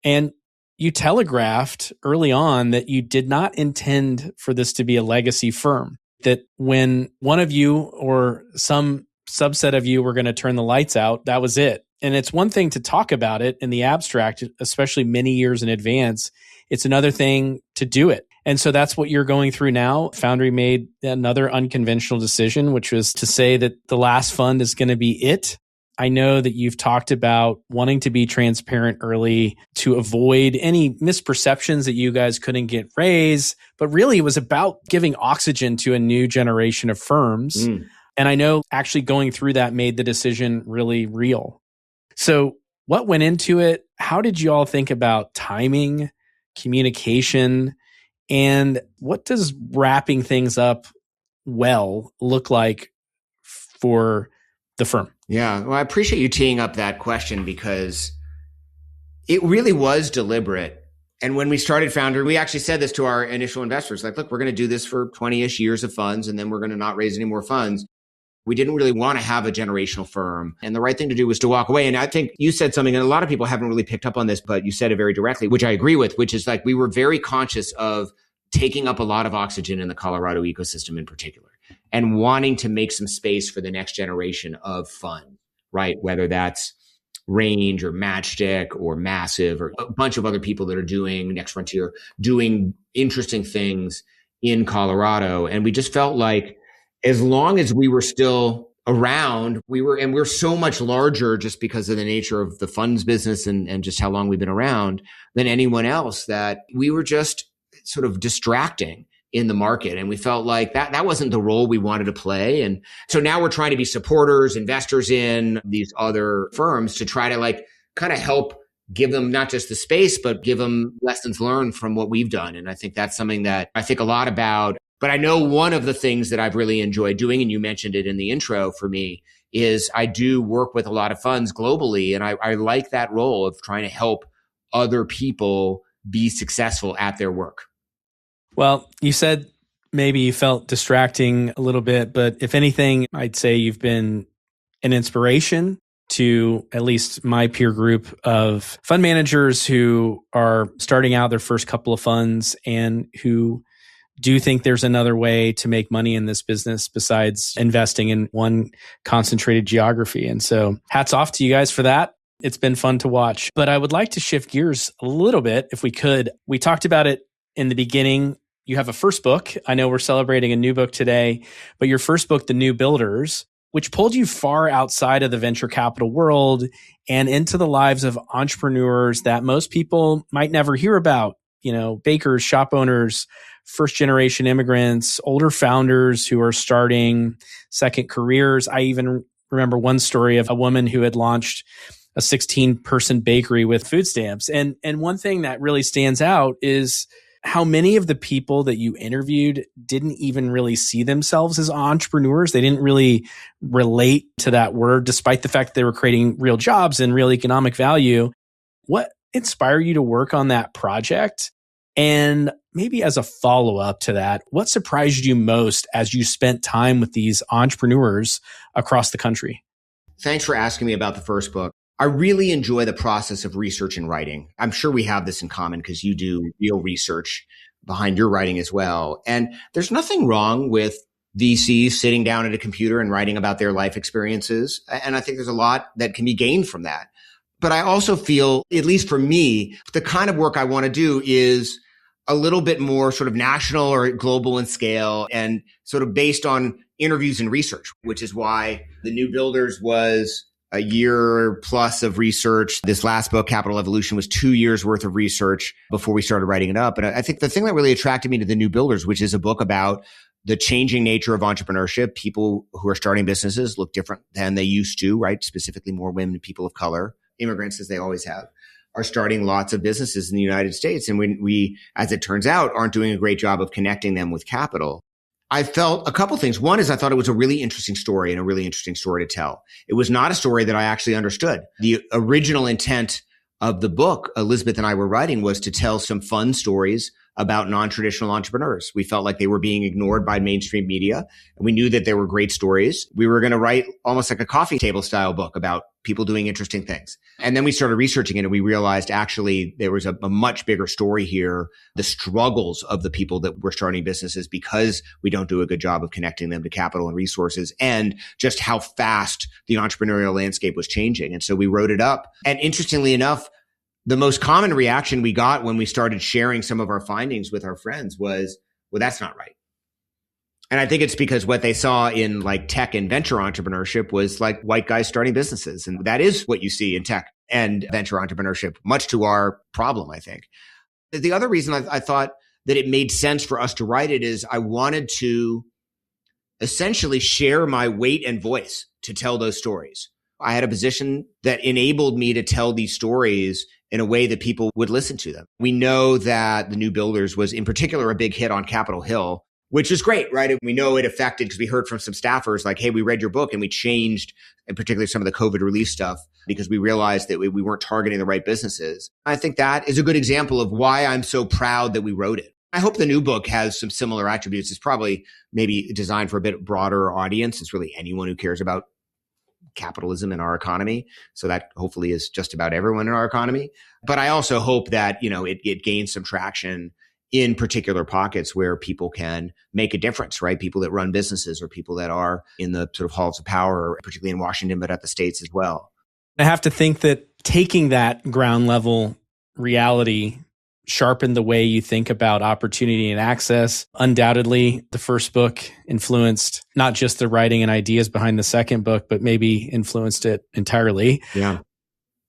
and you telegraphed early on that you did not intend for this to be a legacy firm. that when one of you or some subset of you were going to turn the lights out, that was it. And it's one thing to talk about it in the abstract, especially many years in advance. It's another thing to do it. And so that's what you're going through now. Foundry made another unconventional decision, which was to say that the last fund is going to be it. I know that you've talked about wanting to be transparent early to avoid any misperceptions that you guys couldn't get raised, but really it was about giving oxygen to a new generation of firms. And I know actually going through that made the decision really real. So what went into it? How did you all think about timing, communication, and what does wrapping things up well look like for the firm? Yeah, well, I appreciate you teeing up that question because it really was deliberate. And when we started Foundry, we actually said this to our initial investors, like, look, we're going to do this for 20-ish years of funds, and then we're going to not raise any more funds. We didn't really want to have a generational firm. And the right thing to do was to walk away. And I think you said something, and a lot of people haven't really picked up on this, but you said it very directly, which I agree with, which is like we were very conscious of taking up a lot of oxygen in the Colorado ecosystem in particular, and wanting to make some space for the next generation of fun, right? Whether that's Range or Matchstick or Massive or a bunch of other people that are doing Next Frontier, doing interesting things in Colorado. And we just felt like as long as we were still around, we're so much larger just because of the nature of the funds business and just how long we've been around than anyone else, that we were just sort of distracting in the market. And we felt like that wasn't the role we wanted to play. And so now we're trying to be supporters, investors in these other firms to try to like kind of help give them not just the space, but give them lessons learned from what we've done. And I think that's something that I think a lot about. But I know one of the things that I've really enjoyed doing, and you mentioned it in the intro for me, is I do work with a lot of funds globally. And I like that role of trying to help other people be successful at their work. Well, you said maybe you felt distracting a little bit, but if anything, I'd say you've been an inspiration to at least my peer group of fund managers who are starting out their first couple of funds and who do think there's another way to make money in this business besides investing in one concentrated geography. And so hats off to you guys for that. It's been fun to watch. But I would like to shift gears a little bit if we could. We talked about it in the beginning. You have a first book. I know we're celebrating a new book today, but your first book, The New Builders, which pulled you far outside of the venture capital world and into the lives of entrepreneurs that most people might never hear about. You know, bakers, shop owners, first generation immigrants, older founders who are starting second careers. I even remember one story of a woman who had launched a 16-person bakery with food stamps. And one thing that really stands out is how many of the people that you interviewed didn't even really see themselves as entrepreneurs. They didn't really relate to that word, despite the fact that they were creating real jobs and real economic value. What inspired you to work on that project? And maybe as a follow-up to that, what surprised you most as you spent time with these entrepreneurs across the country? Thanks for asking me about the first book. I really enjoy the process of research and writing. I'm sure we have this in common because you do real research behind your writing as well. And there's nothing wrong with VCs sitting down at a computer and writing about their life experiences. And I think there's a lot that can be gained from that. But I also feel, at least for me, the kind of work I want to do is a little bit more sort of national or global in scale and sort of based on interviews and research, which is why The New Builders was a year plus of research. This last book, Capital Evolution, was 2 years worth of research before we started writing it up. And I think the thing that really attracted me to The New Builders, which is a book about the changing nature of entrepreneurship, people who are starting businesses look different than they used to, right? Specifically more women, people of color, immigrants, as they always have, are starting lots of businesses in the United States. And we, as it turns out, aren't doing a great job of connecting them with capital. I felt a couple things. One is I thought it was a really interesting story and a really interesting story to tell. It was not a story that I actually understood. The original intent of the book Elizabeth and I were writing was to tell some fun stories about non-traditional entrepreneurs. We felt like they were being ignored by mainstream media. And we knew that there were great stories. We were going to write almost like a coffee table style book about people doing interesting things. And then we started researching it and we realized actually there was a much bigger story here. The struggles of the people that were starting businesses because we don't do a good job of connecting them to capital and resources, and just how fast the entrepreneurial landscape was changing. And so we wrote it up. And interestingly enough, the most common reaction we got when we started sharing some of our findings with our friends was, well, that's not right. And I think it's because what they saw in like tech and venture entrepreneurship was like white guys starting businesses. And that is what you see in tech and venture entrepreneurship, much to our problem, I think. The other reason I thought that it made sense for us to write it is I wanted to essentially share my weight and voice to tell those stories. I had a position that enabled me to tell these stories in a way that people would listen to them. We know that The New Builders was in particular a big hit on Capitol Hill, which is great, right? And we know it affected because we heard from some staffers like, hey, we read your book and we changed, in particular, some of the COVID relief stuff because we realized that we weren't targeting the right businesses. I think that is a good example of why I'm so proud that we wrote it. I hope the new book has some similar attributes. It's probably maybe designed for a bit broader audience. It's really anyone who cares about capitalism in our economy. So that hopefully is just about everyone in our economy. But I also hope that, it gains some traction in particular pockets where people can make a difference, right? People that run businesses or people that are in the sort of halls of power, particularly in Washington, but at the states as well. I have to think that taking that ground level reality sharpened the way you think about opportunity and access. Undoubtedly, the first book influenced not just the writing and ideas behind the second book, but maybe influenced it entirely. Yeah.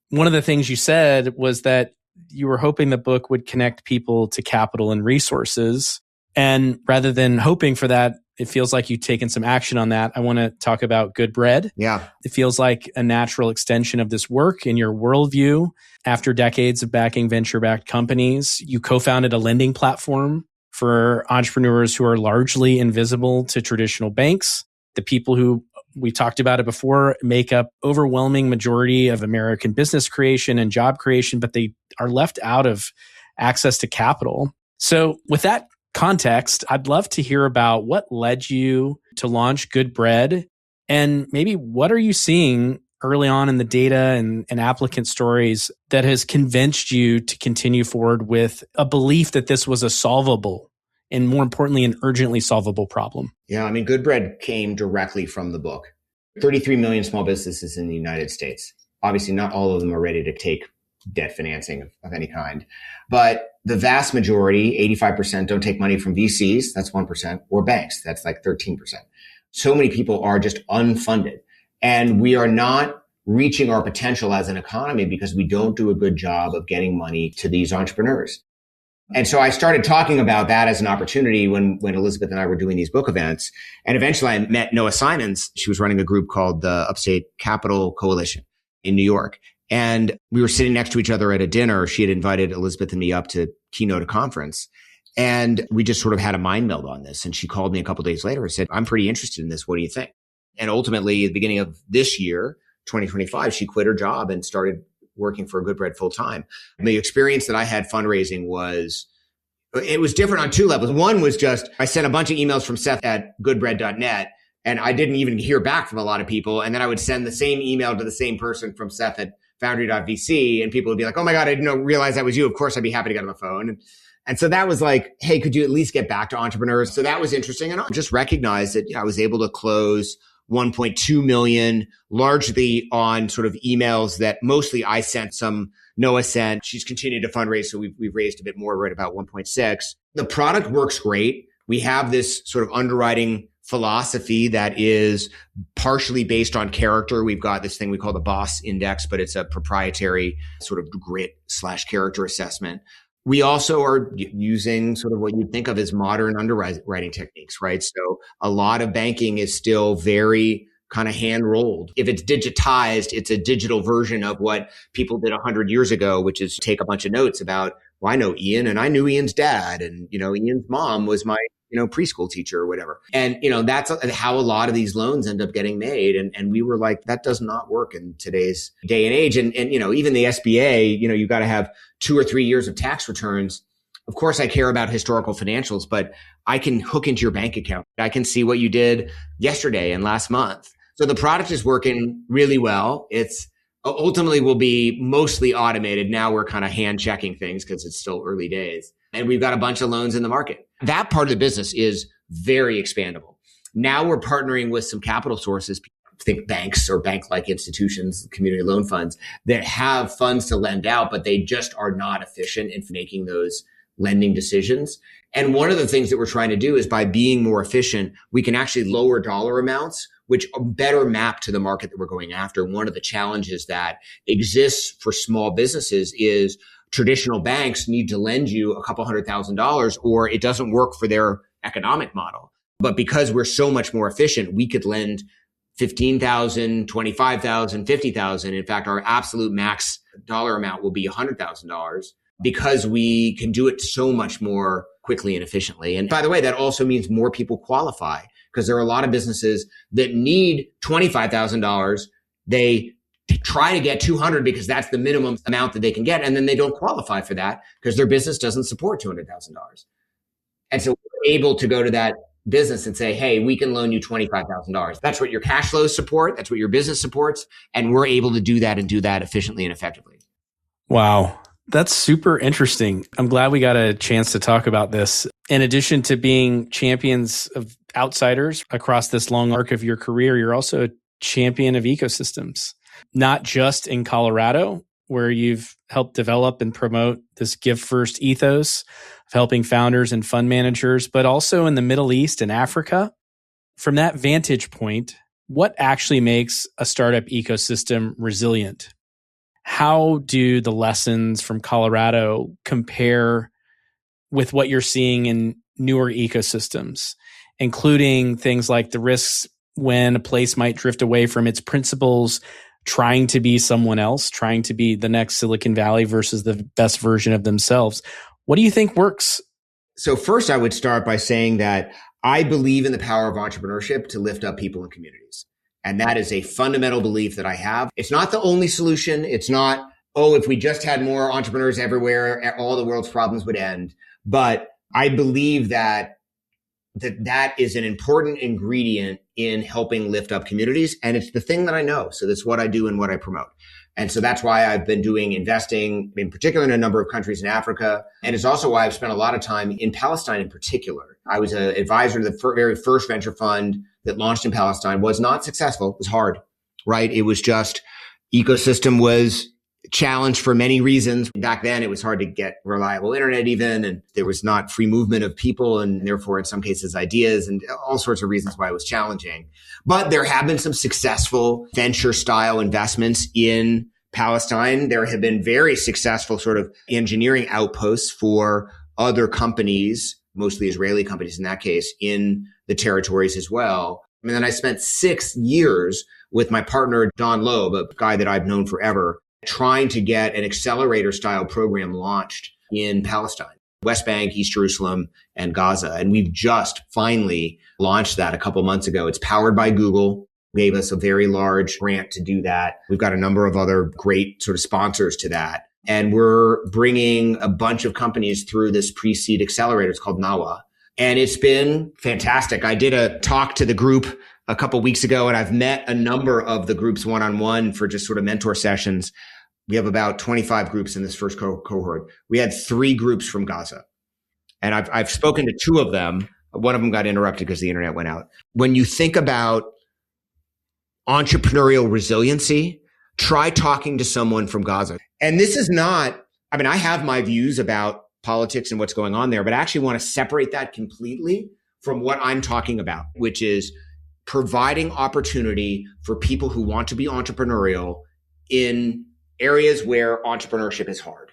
One of the things you said was that you were hoping the book would connect people to capital and resources. And rather than hoping for that, it feels like you've taken some action on that. I want to talk about Good Bread. Yeah. It feels like a natural extension of this work in your worldview. After decades of backing venture-backed companies, you co-founded a lending platform for entrepreneurs who are largely invisible to traditional banks. The people who, we talked about it before, make up overwhelming majority of American business creation and job creation, but they are left out of access to capital. So with that context, I'd love to hear about what led you to launch Good Bread, and maybe what are you seeing early on in the data and applicant stories that has convinced you to continue forward with a belief that this was a solvable and, more importantly, an urgently solvable problem? Yeah, I mean, Good Bread came directly from the book. 33 million small businesses in the United States. Obviously, not all of them are ready to take debt financing of any kind. But the vast majority, 85%, don't take money from VCs, that's 1%, or banks, that's like 13%. So many people are just unfunded. And we are not reaching our potential as an economy because we don't do a good job of getting money to these entrepreneurs. And so I started talking about that as an opportunity when Elizabeth and I were doing these book events. And eventually I met Noah Simons. She was running a group called the Upstate Capital Coalition in New York. And we were sitting next to each other at a dinner. She had invited Elizabeth and me up to keynote a conference. And we just sort of had a mind meld on this. And she called me a couple of days later and said, I'm pretty interested in this. What do you think? And ultimately, at the beginning of this year, 2025, she quit her job and started working for Good Bread full time. The experience that I had fundraising was different on two levels. One was just, I sent a bunch of emails from Seth at goodbread.net, and I didn't even hear back from a lot of people. And then I would send the same email to the same person from Seth at Foundry.vc, and people would be like, oh my God, I didn't realize that was you. Of course, I'd be happy to get on the phone. And so that was like, hey, could you at least get back to entrepreneurs? So that was interesting. And I just recognized that I was able to close 1.2 million, largely on sort of emails that mostly I sent, some Noah sent. She's continued to fundraise, so we've raised a bit more. We're at about 1.6. The product works great. We have this sort of underwriting philosophy that is partially based on character. We've got this thing we call the Boss Index, but it's a proprietary sort of grit/character assessment. We also are using sort of what you think of as modern underwriting techniques, right? So a lot of banking is still very kind of hand rolled. If it's digitized, it's a digital version of what people did 100 years ago, which is take a bunch of notes about, well, I know Ian and I knew Ian's dad, and, Ian's mom was my, preschool teacher or whatever. And, that's how a lot of these loans end up getting made. And we were like, that does not work in today's day and age. And even the SBA, you got to have 2 or 3 years of tax returns Of course, I care about historical financials, but I can hook into your bank account. I can see what you did yesterday and last month. So the product is working really well. It's ultimately will be mostly automated. Now we're kind of hand checking things because it's still early days. And we've got a bunch of loans in the market. That part of the business is very expandable. Now we're partnering with some capital sources, think banks or bank-like institutions, community loan funds that have funds to lend out, but they just are not efficient in making those lending decisions. And one of the things that we're trying to do is by being more efficient, we can actually lower dollar amounts, which are better mapped to the market that we're going after. One of the challenges that exists for small businesses is traditional banks need to lend you a couple $100,000 or it doesn't work for their economic model. But because we're so much more efficient, we could lend $15,000, $25,000, $50,000. In fact, our absolute max dollar amount will be $100,000 because we can do it so much more quickly and efficiently. And by the way, that also means more people qualify because there are a lot of businesses that need $25,000. They try to get 200 because that's the minimum amount that they can get. And then they don't qualify for that because their business doesn't support $200,000. And so we're able to go to that business and say, hey, we can loan you $25,000. That's what your cash flows support. That's what your business supports. And we're able to do that and do that efficiently and effectively. Wow. That's super interesting. I'm glad we got a chance to talk about this. In addition to being champions of outsiders across this long arc of your career, you're also a champion of ecosystems, not just in Colorado, where you've helped develop and promote this give first ethos of helping founders and fund managers, but also in the Middle East and Africa. From that vantage point, what actually makes a startup ecosystem resilient? How do the lessons from Colorado compare with what you're seeing in newer ecosystems, including things like the risks when a place might drift away from its principles, trying to be someone else, trying to be the next Silicon Valley versus the best version of themselves? What do you think works? So first, I would start by saying that I believe in the power of entrepreneurship to lift up people and communities. And that is a fundamental belief that I have. It's not the only solution. It's not, oh, if we just had more entrepreneurs everywhere, all the world's problems would end. But I believe that is an important ingredient in helping lift up communities. And it's the thing that I know. So that's what I do and what I promote. And so that's why I've been doing investing, in particular in a number of countries in Africa. And it's also why I've spent a lot of time in Palestine in particular. I was an advisor to the very first venture fund that launched in Palestine. Was not successful. It was hard, right? It was just ecosystem was challenged for many reasons. Back then, it was hard to get reliable internet even, and there was not free movement of people and therefore in some cases ideas and all sorts of reasons why it was challenging. But there have been some successful venture style investments in Palestine. There have been very successful sort of engineering outposts for other companies, mostly Israeli companies in that case, in the territories as well. And then I spent 6 years with my partner, Don Loeb, a guy that I've known forever, trying to get an accelerator style program launched in Palestine, West Bank, East Jerusalem, and Gaza. And we've just finally launched that a couple months ago. It's powered by Google, gave us a very large grant to do that. We've got a number of other great sort of sponsors to that. And we're bringing a bunch of companies through this pre-seed accelerator. It's called NAWA. And it's been fantastic. I did a talk to the group a couple weeks ago, and I've met a number of the groups one-on-one for just sort of mentor sessions. We have about 25 groups in this first cohort. We had 3 groups from Gaza. And I've spoken to 2 of them. One of them got interrupted because the internet went out. When you think about entrepreneurial resiliency, try talking to someone from Gaza. And this is not, I mean, I have my views about politics and what's going on there, but I actually want to separate that completely from what I'm talking about, which is providing opportunity for people who want to be entrepreneurial in areas where entrepreneurship is hard.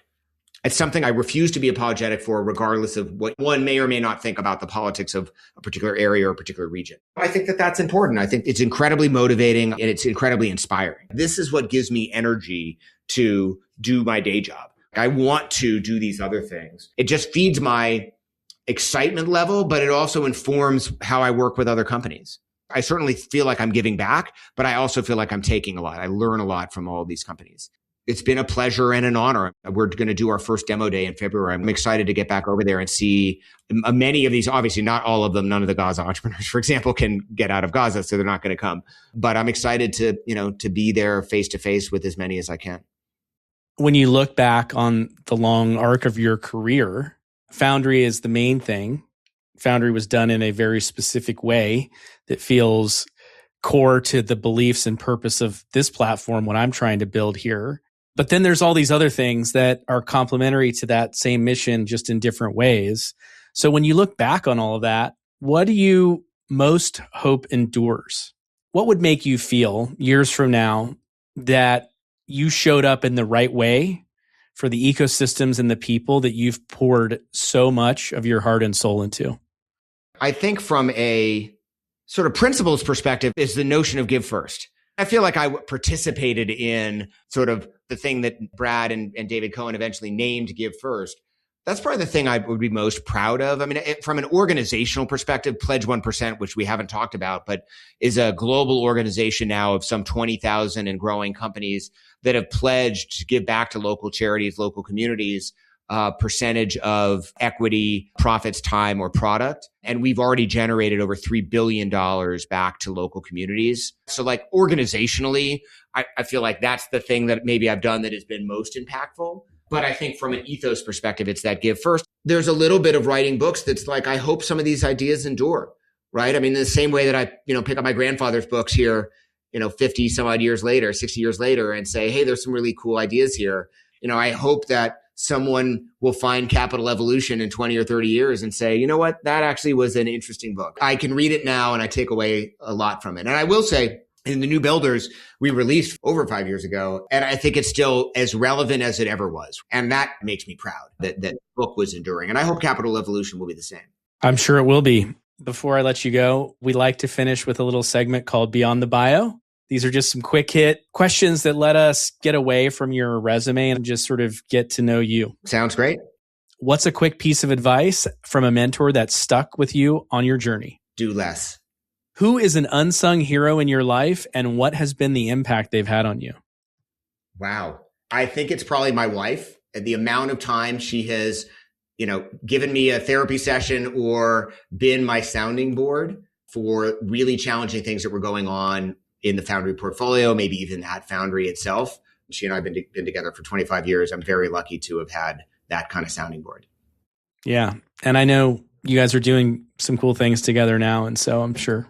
It's something I refuse to be apologetic for, regardless of what one may or may not think about the politics of a particular area or a particular region. I think that that's important. I think it's incredibly motivating and it's incredibly inspiring. This is what gives me energy to do my day job. I want to do these other things. It just feeds my excitement level, but it also informs how I work with other companies. I certainly feel like I'm giving back, but I also feel like I'm taking a lot. I learn a lot from all of these companies. It's been a pleasure and an honor. We're going to do our first demo day in February. I'm excited to get back over there and see many of these, obviously not all of them. None of the Gaza entrepreneurs, for example, can get out of Gaza, so they're not going to come. But I'm excited to be there face to face with as many as I can. When you look back on the long arc of your career, Foundry is the main thing. Foundry was done in a very specific way that feels core to the beliefs and purpose of this platform, what I'm trying to build here. But then there's all these other things that are complementary to that same mission, just in different ways. So when you look back on all of that, what do you most hope endures? What would make you feel years from now that you showed up in the right way for the ecosystems and the people that you've poured so much of your heart and soul into? I think from a sort of principles perspective is the notion of give first. I feel like I participated in sort of the thing that Brad and David Cohen eventually named Give First. That's probably the thing I would be most proud of. I mean, from an organizational perspective, Pledge 1%, which we haven't talked about, but is a global organization now of some 20,000 and growing companies that have pledged to give back to local charities, local communities, percentage of equity, profits, time, or product. And we've already generated over $3 billion back to local communities. So like organizationally, I feel like that's the thing that maybe I've done that has been most impactful. But I think from an ethos perspective, it's that give first. There's a little bit of writing books that's like, I hope some of these ideas endure, right? I mean, in the same way that I, pick up my grandfather's books here, 50 some odd years later, 60 years later and say, hey, there's some really cool ideas here. I hope that someone will find Capital Evolution in 20 or 30 years and say, you know what, that actually was an interesting book. I can read it now and I take away a lot from it. And I will say, in the New Builders, we released over 5 years ago, and I think it's still as relevant as it ever was. And that makes me proud that that book was enduring. And I hope Capital Evolution will be the same. I'm sure it will be. Before I let you go, we like to finish with a little segment called Beyond the Bio. These are just some quick hit questions that let us get away from your resume and just sort of get to know you. Sounds great. What's a quick piece of advice from a mentor that stuck with you on your journey? Do less. Who is an unsung hero in your life and what has been the impact they've had on you? Wow. I think it's probably my wife. The amount of time she has, given me a therapy session or been my sounding board for really challenging things that were going on in the Foundry portfolio, maybe even at Foundry itself. She and I have been together for 25 years. I'm very lucky to have had that kind of sounding board. Yeah. And I know you guys are doing some cool things together now. And so I'm sure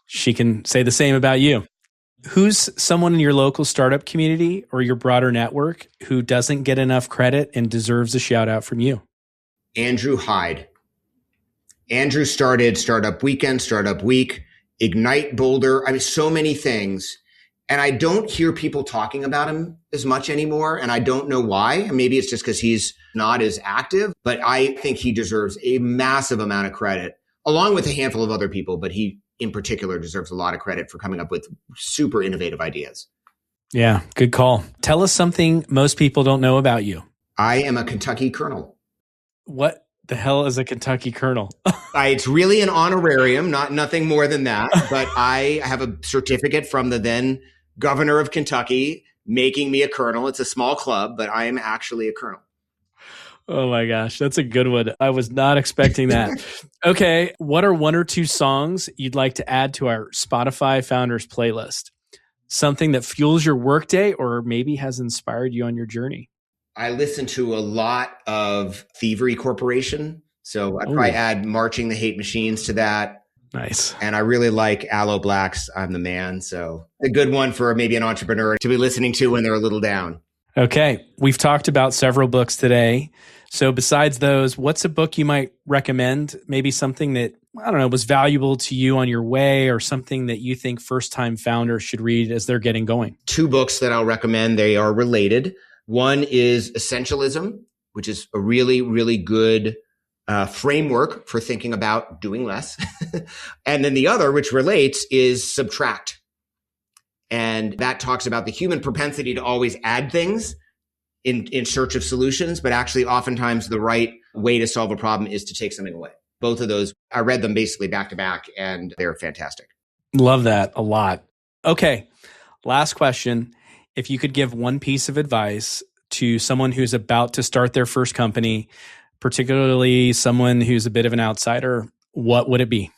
she can say the same about you. Who's someone in your local startup community or your broader network who doesn't get enough credit and deserves a shout out from you? Andrew Hyde. Andrew started Startup Weekend, Startup Week, Ignite Boulder. I mean, so many things. And I don't hear people talking about him as much anymore. And I don't know why. And maybe it's just because he's not as active, but I think he deserves a massive amount of credit, along with a handful of other people. But he in particular deserves a lot of credit for coming up with super innovative ideas. Yeah, good call. Tell us something most people don't know about you. I am a Kentucky Colonel. What the hell is a Kentucky Colonel? It's really an honorarium, nothing more than that. But I have a certificate from the then governor of Kentucky making me a colonel. It's a small club, but I am actually a colonel. Oh my gosh, that's a good one. I was not expecting that. Okay, what are one or two songs you'd like to add to our Spotify Founders playlist? Something that fuels your workday or maybe has inspired you on your journey? I listen to a lot of Thievery Corporation. So I'd probably add Marching the Hate Machines to that. Nice. And I really like Aloe Black's I'm the Man. So a good one for maybe an entrepreneur to be listening to when they're a little down. Okay. We've talked about several books today. So besides those, what's a book you might recommend? Maybe something that, was valuable to you on your way or something that you think first-time founders should read as they're getting going? Two books that I'll recommend. They are related. One is Essentialism, which is a really, really good framework for thinking about doing less. And then the other, which relates, is Subtract. And that talks about the human propensity to always add things in search of solutions, but actually oftentimes the right way to solve a problem is to take something away. Both of those, I read them basically back to back and they're fantastic. Love that a lot. Okay. Last question. if you could give one piece of advice to someone who's about to start their first company, particularly someone who's a bit of an outsider, what would it be?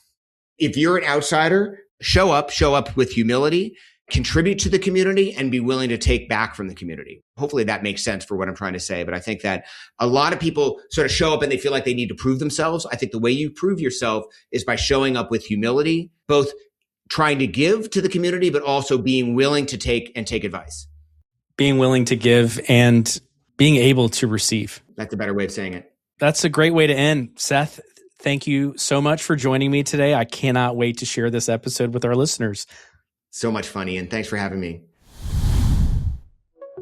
If you're an outsider, show up with humility, contribute to the community, and be willing to take back from the community. Hopefully that makes sense for what I'm trying to say. But I think that a lot of people sort of show up and they feel like they need to prove themselves. I think the way you prove yourself is by showing up with humility, both trying to give to the community, but also being willing to take advice. Being willing to give and being able to receive. That's a better way of saying it. That's a great way to end. Seth, thank you so much for joining me today. I cannot wait to share this episode with our listeners. So much fun, Ian. Thanks for having me.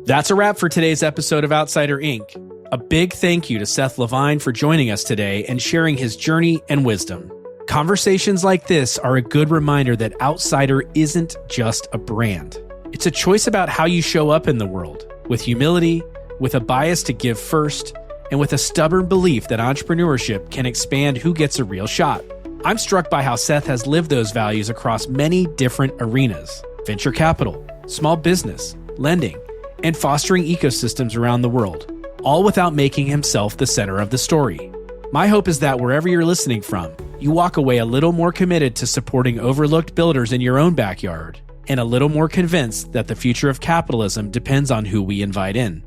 That's a wrap for today's episode of Outsider Inc. A big thank you to Seth Levine for joining us today and sharing his journey and wisdom. Conversations like this are a good reminder that Outsider isn't just a brand. It's a choice about how you show up in the world, with humility, with a bias to give first, and with a stubborn belief that entrepreneurship can expand who gets a real shot. I'm struck by how Seth has lived those values across many different arenas: venture capital, small business, lending, and fostering ecosystems around the world, all without making himself the center of the story. My hope is that wherever you're listening from, you walk away a little more committed to supporting overlooked builders in your own backyard, and a little more convinced that the future of capitalism depends on who we invite in.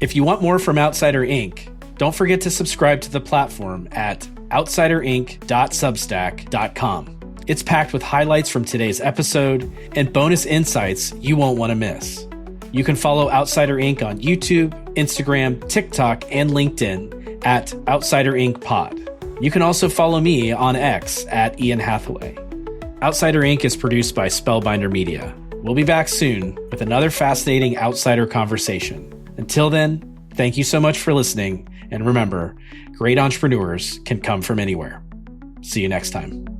If you want more from Outsider Inc., don't forget to subscribe to the platform at outsiderinc.substack.com. It's packed with highlights from today's episode and bonus insights you won't want to miss. You can follow Outsider Inc. on YouTube, Instagram, TikTok, and LinkedIn at Outsider Inc. Pod. You can also follow me on X at Ian Hathaway. Outsider Inc. is produced by Spellbinder Media. We'll be back soon with another fascinating outsider conversation. Until then, thank you so much for listening, and remember, great entrepreneurs can come from anywhere. See you next time.